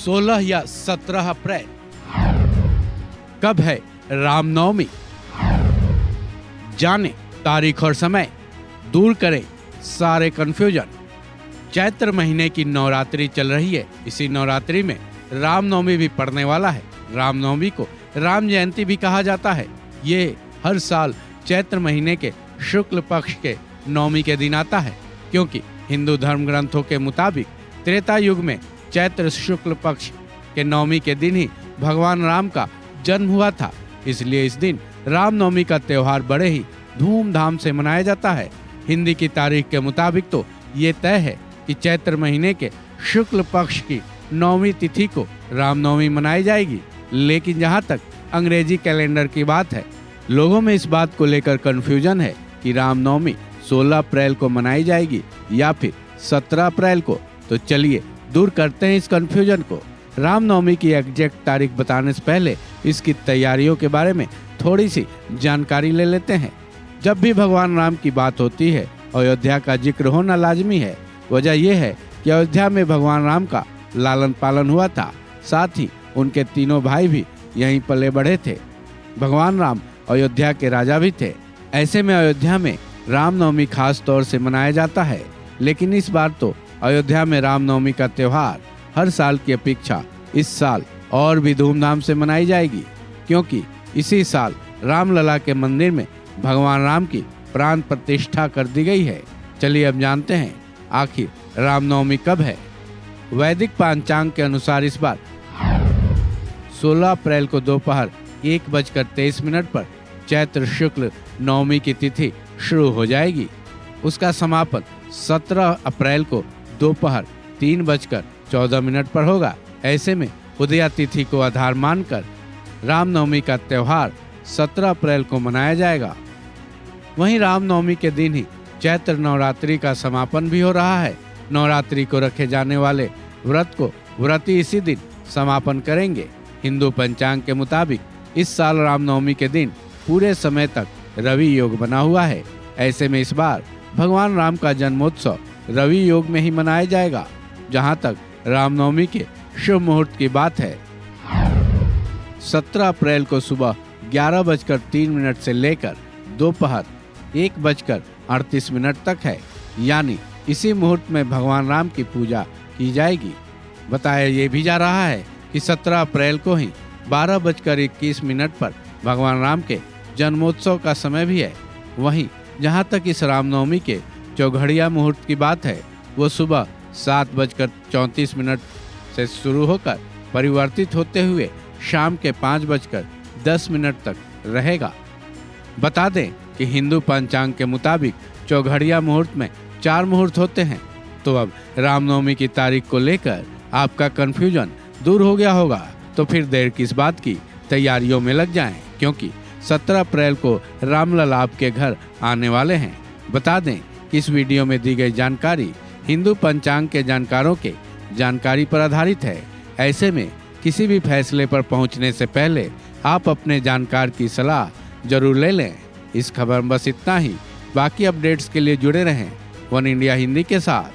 16 या 17 अप्रैल। कब है रामनवमी? जाने तारीख और समय, दूर करें सारे कंफ्यूजन। चैत्र महीने की नवरात्रि चल रही है। इसी नवरात्रि में रामनवमी भी पड़ने वाला है। रामनवमी को राम जयंती भी कहा जाता है। ये हर साल चैत्र महीने के शुक्ल पक्ष के नवमी के दिन आता है, क्योंकि हिंदू धर्म ग्रंथों के मुताबिक त्रेता युग में चैत्र शुक्ल पक्ष के नवमी के दिन ही भगवान राम का जन्म हुआ था। इसलिए इस दिन रामनवमी का त्योहार बड़े ही धूमधाम से मनाया जाता है। हिंदी की तारीख के मुताबिक तो ये तय है कि चैत्र महीने के शुक्ल पक्ष की नौवीं तिथि को रामनवमी मनाई जाएगी। लेकिन जहाँ तक अंग्रेजी कैलेंडर की बात है, लोगों में इस बात को लेकर कंफ्यूजन है कि रामनवमी 16 अप्रैल को मनाई जाएगी या फिर 17 अप्रैल को। तो चलिए दूर करते हैं इस कंफ्यूजन को। रामनवमी की एग्जैक्ट तारीख बताने से पहले इसकी तैयारियों के बारे में थोड़ी सी जानकारी ले लेते हैं। जब भी भगवान राम की बात होती है, अयोध्या का जिक्र होना लाजमी है। वजह यह है कि अयोध्या में भगवान राम का लालन पालन हुआ था, साथ ही उनके तीनों भाई भी यहीं पले बढ़े थे। भगवान राम अयोध्या के राजा भी थे। ऐसे में अयोध्या में रामनवमी खास तौर से मनाया जाता है। लेकिन इस बार तो अयोध्या में रामनवमी का त्योहार हर साल की अपेक्षा इस साल और भी धूमधाम से मनाई जाएगी, क्योंकि इसी साल रामलला के मंदिर में भगवान राम की प्राण प्रतिष्ठा कर दी गई है। चलिए अब जानते हैं आखिर रामनवमी कब है। वैदिक पंचांग के अनुसार इस बार 16 अप्रैल को दोपहर 1:23 पर चैत्र शुक्ल नवमी की तिथि शुरू हो जाएगी। उसका समापन 17 अप्रैल को दोपहर 3:14 पर होगा। ऐसे में उदया तिथि को आधार मानकर रामनवमी का त्योहार 17 अप्रैल को मनाया जाएगा। वहीं रामनवमी के दिन ही चैत्र नवरात्रि का समापन भी हो रहा है। नवरात्रि को रखे जाने वाले व्रत को व्रती इसी दिन समापन करेंगे। हिंदू पंचांग के मुताबिक इस साल रामनवमी के दिन पूरे समय तक रवि योग बना हुआ है। ऐसे में इस बार भगवान राम का जन्मोत्सव रवि योग में ही मनाया जाएगा। जहां तक रामनवमी के शुभ मुहूर्त की बात है, 17 अप्रैल को सुबह 11:03 से लेकर दोपहर 1:38 तक है। यानी इसी मुहूर्त में भगवान राम की पूजा की जाएगी। बताया ये भी जा रहा है कि 17 अप्रैल को ही 12:21 पर भगवान राम के जन्मोत्सव का समय भी है। वहीं जहां तक इस रामनवमी के चौघड़िया मुहूर्त की बात है, वो सुबह 7:34 से शुरू होकर परिवर्तित होते हुए शाम के 5:10 तक रहेगा। बता दें कि हिंदू पंचांग के मुताबिक चौघड़िया मुहूर्त में 4 मुहूर्त होते हैं। तो अब रामनवमी की तारीख को लेकर आपका कंफ्यूजन दूर हो गया होगा। तो फिर देर किस बात की, तैयारियों में लग जाएं, क्योंकि 17 अप्रैल को रामलला आपके घर आने वाले हैं। बता दें कि इस वीडियो में दी गई जानकारी हिंदू पंचांग के जानकारों के जानकारी पर आधारित है। ऐसे में किसी भी फैसले पर पहुंचने से पहले आप अपने जानकार की सलाह जरूर ले लें। इस खबर में बस इतना ही। बाकी अपडेट्स के लिए जुड़े रहें वन इंडिया हिंदी के साथ।